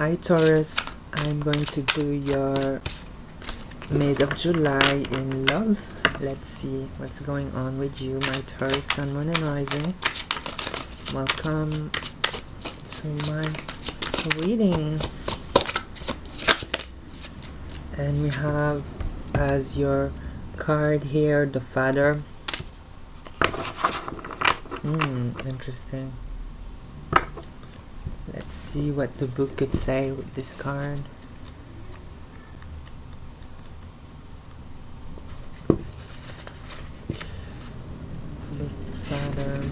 Hi Taurus, I'm going to do your mid of July in love. Let's see what's going on with you, my Taurus, Sun, Moon and Rising. Welcome to my reading. And we have as your card here the Father. Interesting. Let's see what the book could say with this card. The Father.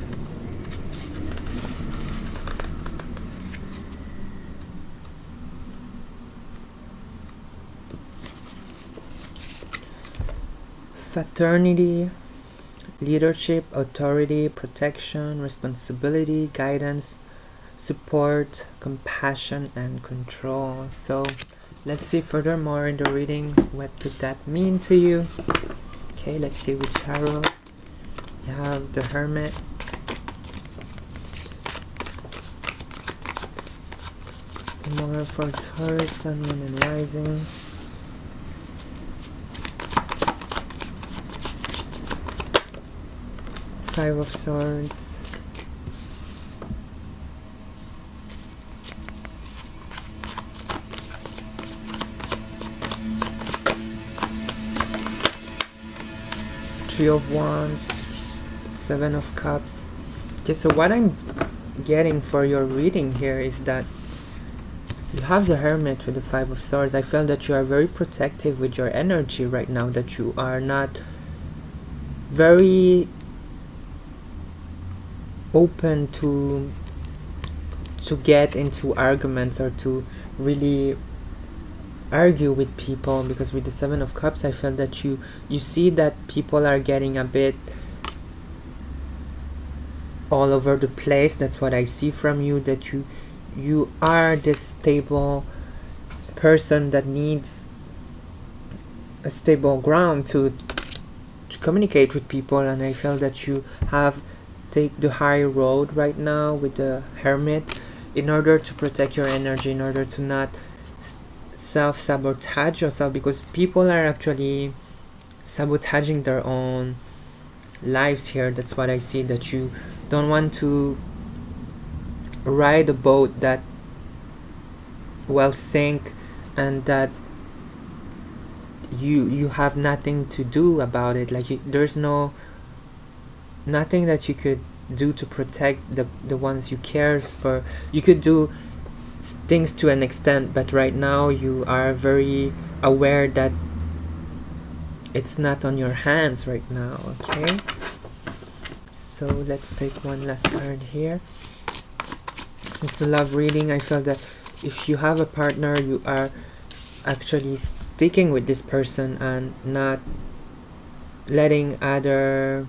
Fraternity, leadership, authority, protection, responsibility, guidance, support, compassion, and control. So let's see furthermore in the reading what could that mean to you. Okay, let's see with tarot. You have the Hermit, more for Taurus, Sun, Moon and Rising. Five of Swords, Three of Wands, Seven of Cups. Okay, so what I'm getting for your reading here is that you have the Hermit with the Five of Swords. I feel that you are very protective with your energy right now, that you are not very open to get into arguments or to really argue with people, because with the Seven of Cups I feel that you see that people are getting a bit all over the place. That's what I see from you, that you are this stable person that needs a stable ground to communicate with people, and I feel that you have take the high road right now with the Hermit in order to protect your energy, in order to not self-sabotage yourself, because people are actually sabotaging their own lives here. That's what I see, that you don't want to ride a boat that will sink and that you have nothing to do about it. Like there's nothing that you could do to protect the ones you care for. You could do things to an extent, but right now you are very aware that it's not on your hands right now. Okay, so let's take one last card here. Since the love reading, I feel that if you have a partner, you are actually sticking with this person and not letting other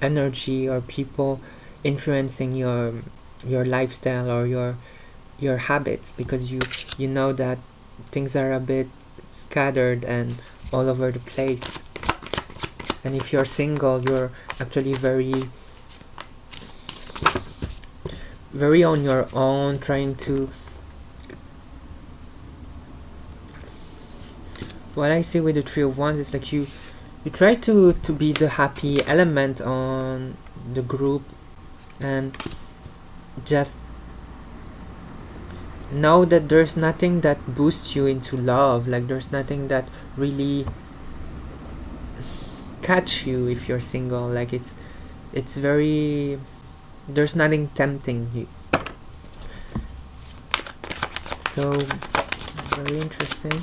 energy or people influencing your lifestyle or your habits, because you know that things are a bit scattered and all over the place. And if you're single, you're actually very on your own, trying to, what I see with the Three of Wands is like you try to be the happy element on the group, and just know that there's nothing that boosts you into love. Like there's nothing that really catch you if you're single. Like it's very, there's nothing tempting you. So very interesting.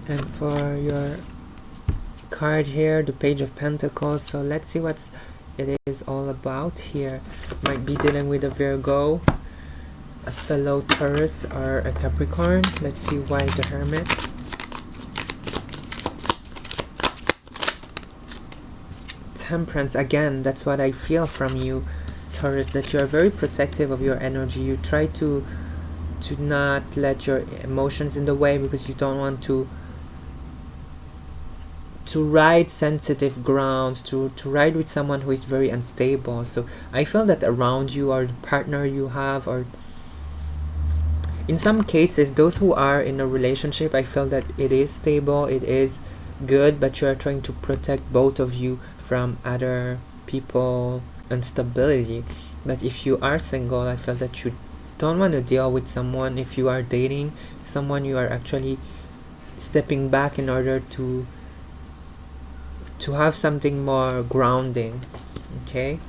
And for your card here, the Page of Pentacles, so let's see what it is all about here. Might be dealing with a Virgo, a fellow Taurus, or a Capricorn. Let's see why the Hermit. Temperance, again, that's what I feel from you, Taurus, that you are very protective of your energy. You try to not let your emotions in the way, because you don't want to ride sensitive grounds, to ride with someone who is very unstable. So I feel that around you, or the partner you have, or in some cases, those who are in a relationship, I feel that it is stable, it is good, but you are trying to protect both of you from other people instability. But if you are single, I feel that you don't want to deal with someone. If you are dating someone, you are actually stepping back in order to have something more grounding, okay?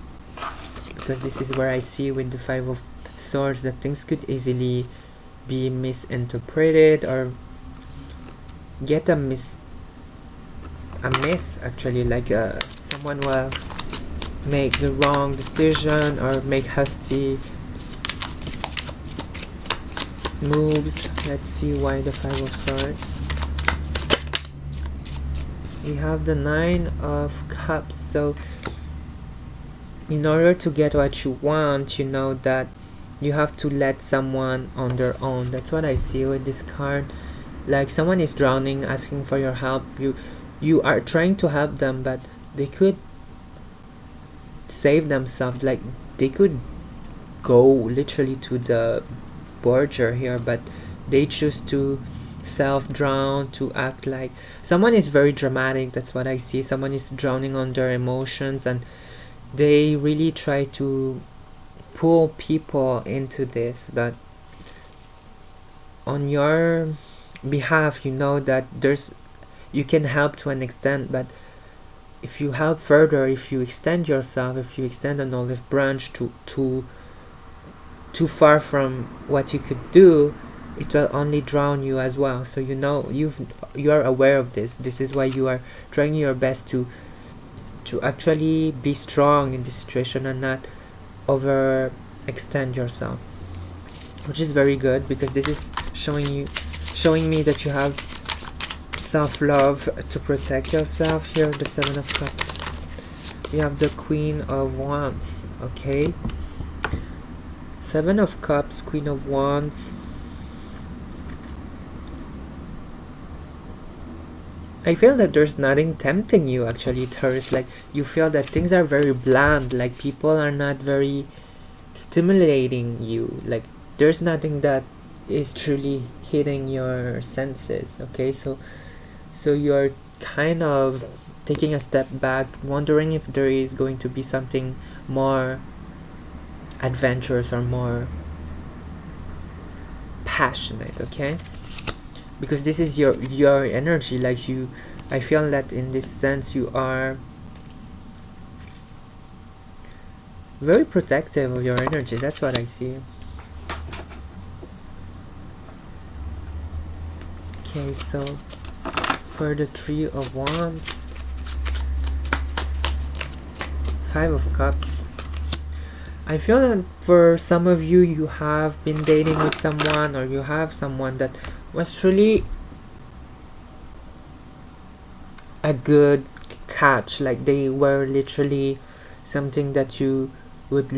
Because this is where I see with the Five of Swords that things could easily be misinterpreted or get a miss actually, like someone will make the wrong decision or make hasty moves. Let's see why the Five of Swords. We have the Nine of Cups. So in order to get what you want, you know that you have to let someone on their own. That's what I see with this card. Like someone is drowning, asking for your help. You are trying to help them, but they could save themselves. Like they could go literally to the border here, but they choose to self-drown, to act like someone is very dramatic. That's what I see. Someone is drowning on their emotions, and they really try to pull people into this. But on your behalf, you know that you can help to an extent, but if you help further, if you extend yourself, if you extend an olive branch too far from what you could do, it will only drown you as well. So you know, you are aware of this. This is why you are trying your best to actually be strong in this situation and not overextend yourself, which is very good, because this is showing me that you have self-love to protect yourself. Here, the Seven of Cups. We have the Queen of Wands. Okay, Seven of Cups, Queen of Wands. I feel that there's nothing tempting you, actually, Taurus. Like, you feel that things are very bland, like people are not very stimulating you. Like, there's nothing that is truly hitting your senses, okay? So you're kind of taking a step back, wondering if there is going to be something more adventurous or more passionate, okay? Because this is your energy. Like, I feel that in this sense you are very protective of your energy. That's what I see. Okay, so for the Three of Wands, Five of Cups, I feel that for some of you, you have been dating with someone, or you have someone that was truly a good catch. Like, they were literally something that you would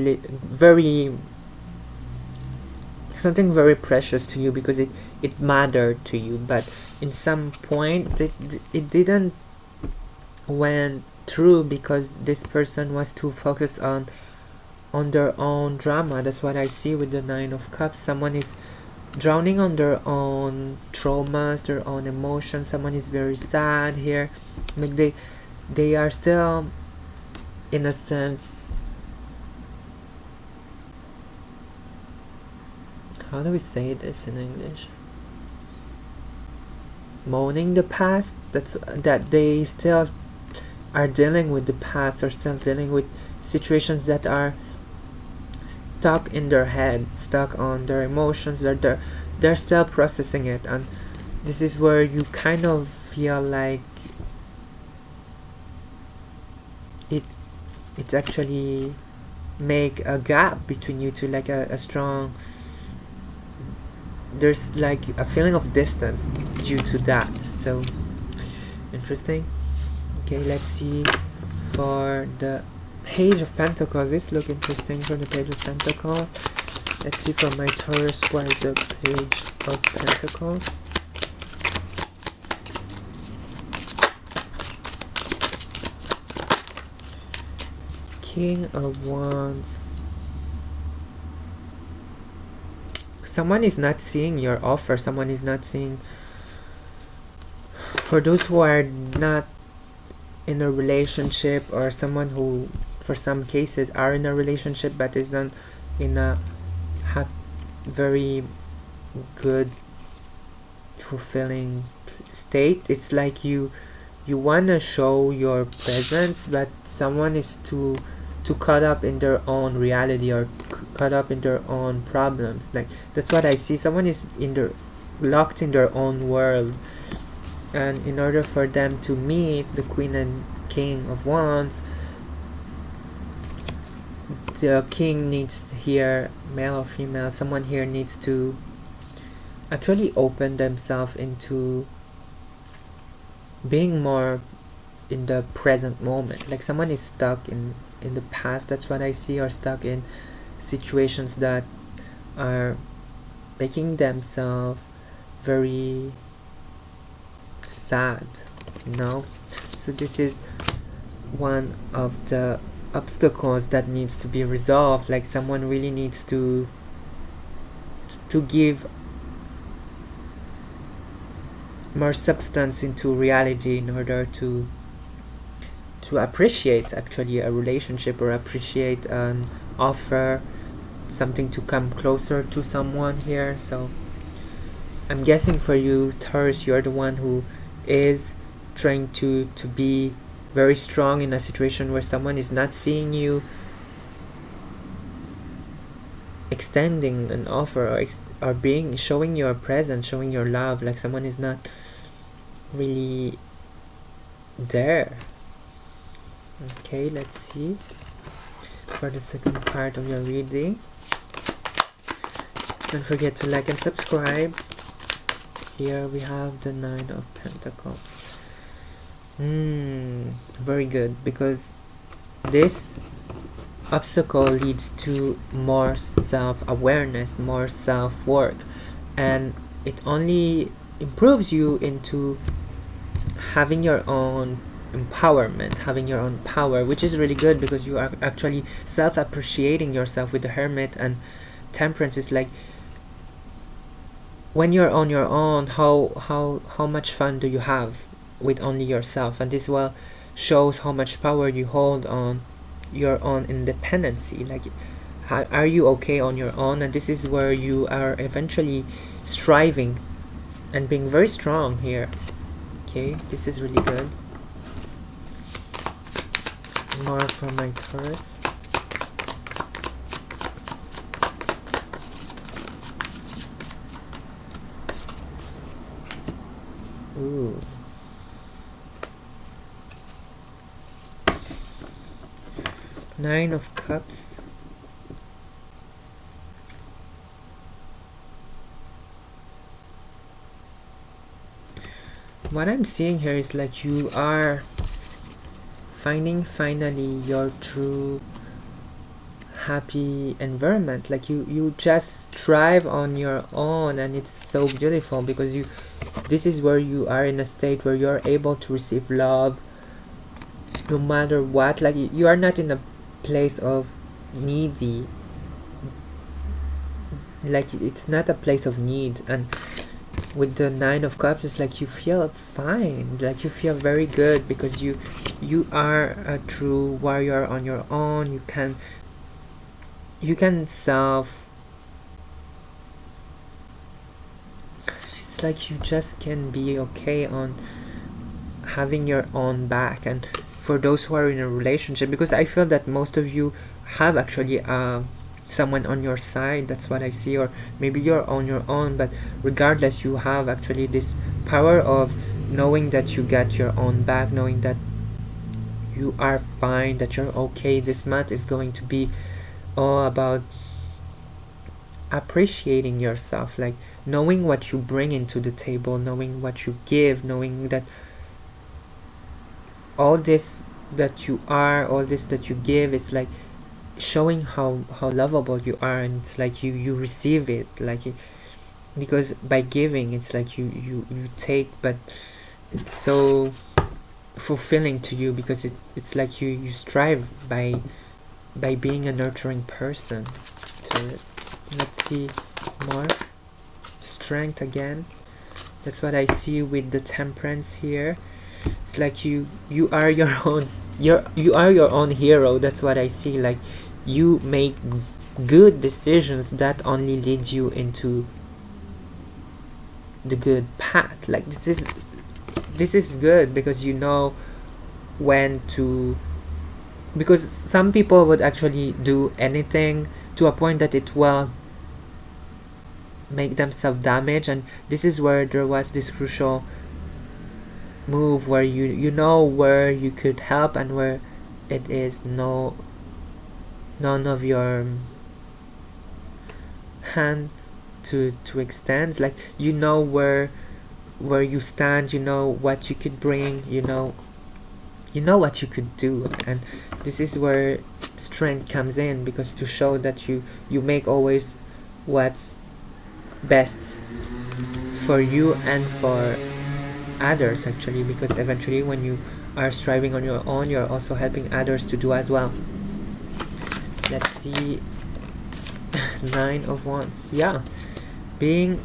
something very precious to you, because it mattered to you. But in some point it didn't went through, because this person was too focused on their own drama. That's what I see with the Nine of Cups. Someone is drowning on their own traumas, their own emotions. Someone is very sad here. Like, they are still, in a sense, how do we say this in English? Mourning the past. That they still are dealing with the past, or still dealing with situations that are stuck in their head, stuck on their emotions. They're still processing it, and this is where you kind of feel like it actually make a gap between you two, like a strong, there's like a feeling of distance due to that. So interesting. Okay, let's see for the Page of Pentacles. This look interesting for the Page of Pentacles. Let's see for my Taurus what is the Page of Pentacles. King of Wands. someone is not seeing your offer, someone is not seeing. For those who are not in a relationship, or someone who for some cases are in a relationship but isn't in a very good fulfilling state, it's like you want to show your presence, but someone is too caught up in their own reality, or caught up in their own problems. Like, that's what I see. Someone is locked in their own world, and in order for them to meet the Queen and King of Wands, the king needs here, male or female, someone here needs to actually open themselves into being more in the present moment. Like, someone is stuck in the past, that's what I see, or stuck in situations that are making themselves very sad, you know. So this is one of the obstacles that needs to be resolved. Like, someone really needs to give more substance into reality in order to appreciate actually a relationship, or appreciate an offer, something to come closer to someone here. So I'm guessing for you, Taurus, you're the one who is trying to be very strong in a situation where someone is not seeing you extending an offer, or showing your presence, showing your love. Like, someone is not really there. Okay, let's see for the second part of your reading. Don't forget to like and subscribe. Here we have the Nine of Pentacles. Very good, because this obstacle leads to more self-awareness, more self-work, and it only improves you into having your own empowerment, having your own power, which is really good, because you are actually self-appreciating yourself. With the Hermit and Temperance, it's like, when you're on your own, how much fun do you have with only yourself? And this well shows how much power you hold on your own independency. Like, are you okay on your own? And this is where you are eventually striving and being very strong here. Okay, this is really good. More from my Taurus. Ooh. Nine of Cups. What I'm seeing here is like you are finding finally your true happy environment. Like you just strive on your own, and it's so beautiful, because this is where you are in a state where you're able to receive love no matter what. Like, you are not in a place of needy. Like, it's not a place of need. And with the Nine of Cups, it's like you feel fine, like you feel very good, because you are a true warrior on your own. You can it's like you just can be okay on having your own back. And for those who are in a relationship, because I feel that most of you have actually someone on your side, that's what I see, or maybe you're on your own, but regardless, you have actually this power of knowing that you got your own back, knowing that you are fine, that you're okay. This month is going to be all about appreciating yourself, like knowing what you bring into the table, knowing what you give, knowing that all this that you are, all this that you give, it's like showing how lovable you are. And it's like you receive it, like because by giving, it's like you take, but it's so fulfilling to you, because it's like you strive by being a nurturing person. Taurus. Let's see more strength again. That's what I see with the Temperance here. It's like you are your own, you are your own hero. That's what I see. Like you make good decisions that only lead you into the good path. Like this is good because you know when to, because some people would actually do anything to a point that it will make themselves damage, and this is where there was this crucial move where you know where you could help and where it is none of your hand to extend. Like you know where you stand, you know what you could bring, you know what you could do, and this is where strength comes in, because to show that you make always what's best for you and for others, actually, because eventually when you are striving on your own, you're also helping others to do as well. Let's see. 9 of Wands. Yeah, being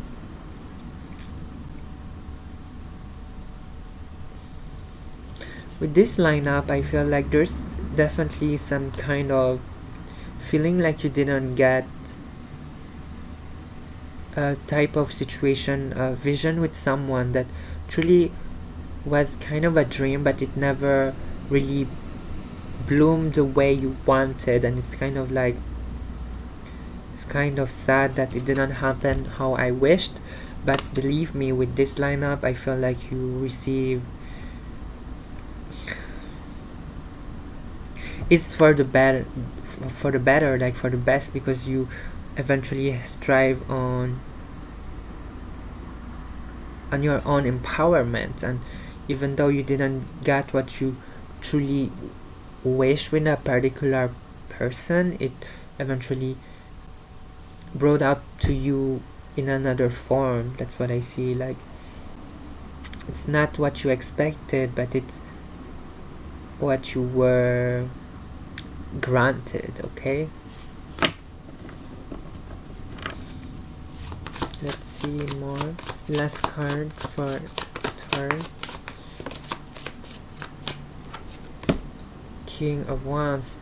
with this lineup, I feel like there's definitely some kind of feeling like you didn't get a type of situation, a vision with someone that truly was kind of a dream, but it never really bloomed the way you wanted, and it's kind of like, it's kind of sad that it didn't happen how I wished. But believe me, with this lineup, I feel like you receive, it's for the better, like for the best, because you eventually strive on your own empowerment, and even though you didn't get what you truly wish with a particular person, it eventually brought up to you in another form. That's what I see. Like it's not what you expected, but it's what you were granted. Okay, let's see more. Last card for Taurus. King of Wands.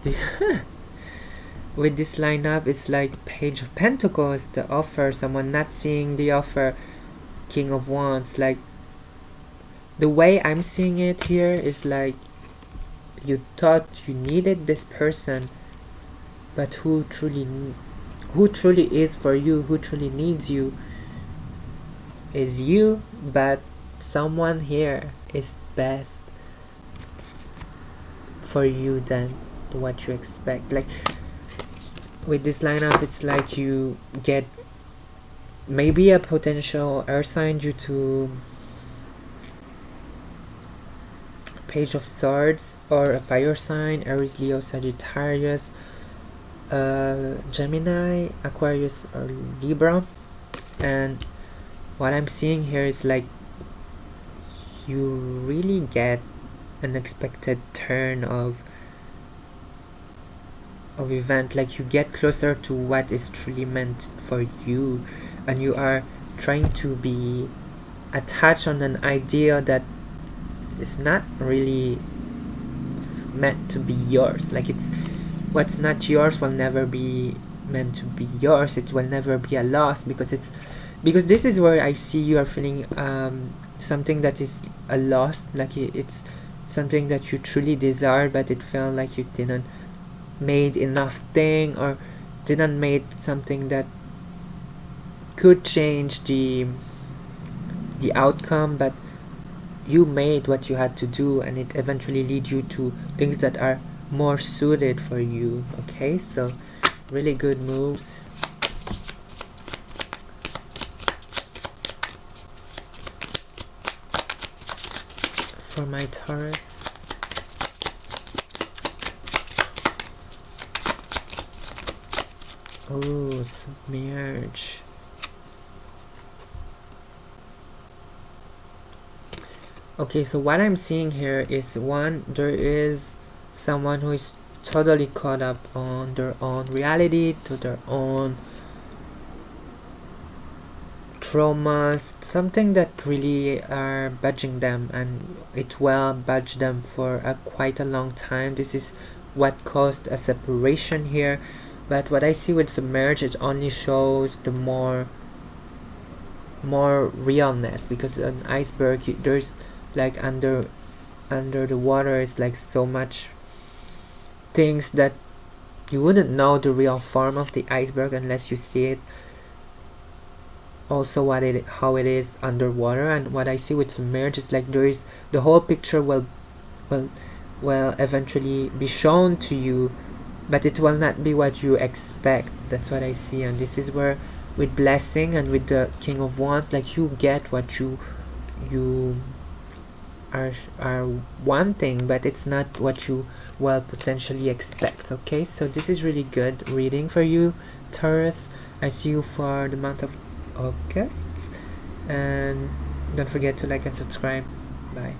With this lineup, it's like Page of Pentacles, the offer, someone not seeing the offer. King of Wands, like the way I'm seeing it here is like you thought you needed this person, but who truly is for you, who truly needs you is you, but someone here is best for you than what you expect. Like with this lineup, it's like you get maybe a potential air sign due to Page of Swords, or a fire sign, Aries, Leo, Sagittarius, Gemini, Aquarius, or Libra. And what I'm seeing here is like you really get an unexpected turn of event, like you get closer to what is truly meant for you, and you are trying to be attached on an idea that is not really meant to be yours. Like it's what's not yours will never be meant to be yours. It will never be a loss, because this is where I see you are feeling something that is a loss, like it's something that you truly desire, but it felt like you didn't made enough thing, or didn't made something that could change the outcome, but you made what you had to do, and it eventually lead you to things that are more suited for you. Okay, so really good moves. For my Taurus. Oh, submerge. Okay, so what I'm seeing here is, one, there is someone who is totally caught up on their own reality, to their own traumas, something that really are budging them, and it will budge them for quite a long time. This is what caused a separation here. But what I see with submerge, it only shows the more realness, because an iceberg, there's like under the water is like so much things that you wouldn't know the real form of the iceberg unless you see it. Also how it is underwater. And what I see with submerge is like there is the whole picture will eventually be shown to you, but it will not be what you expect. That's what I see. And this is where with blessing and with the King of Wands, like you get what you are wanting, but it's not what you will potentially expect. Okay, so this is really good reading for you, Taurus. I see you for the month of August, and don't forget to like and subscribe. Bye.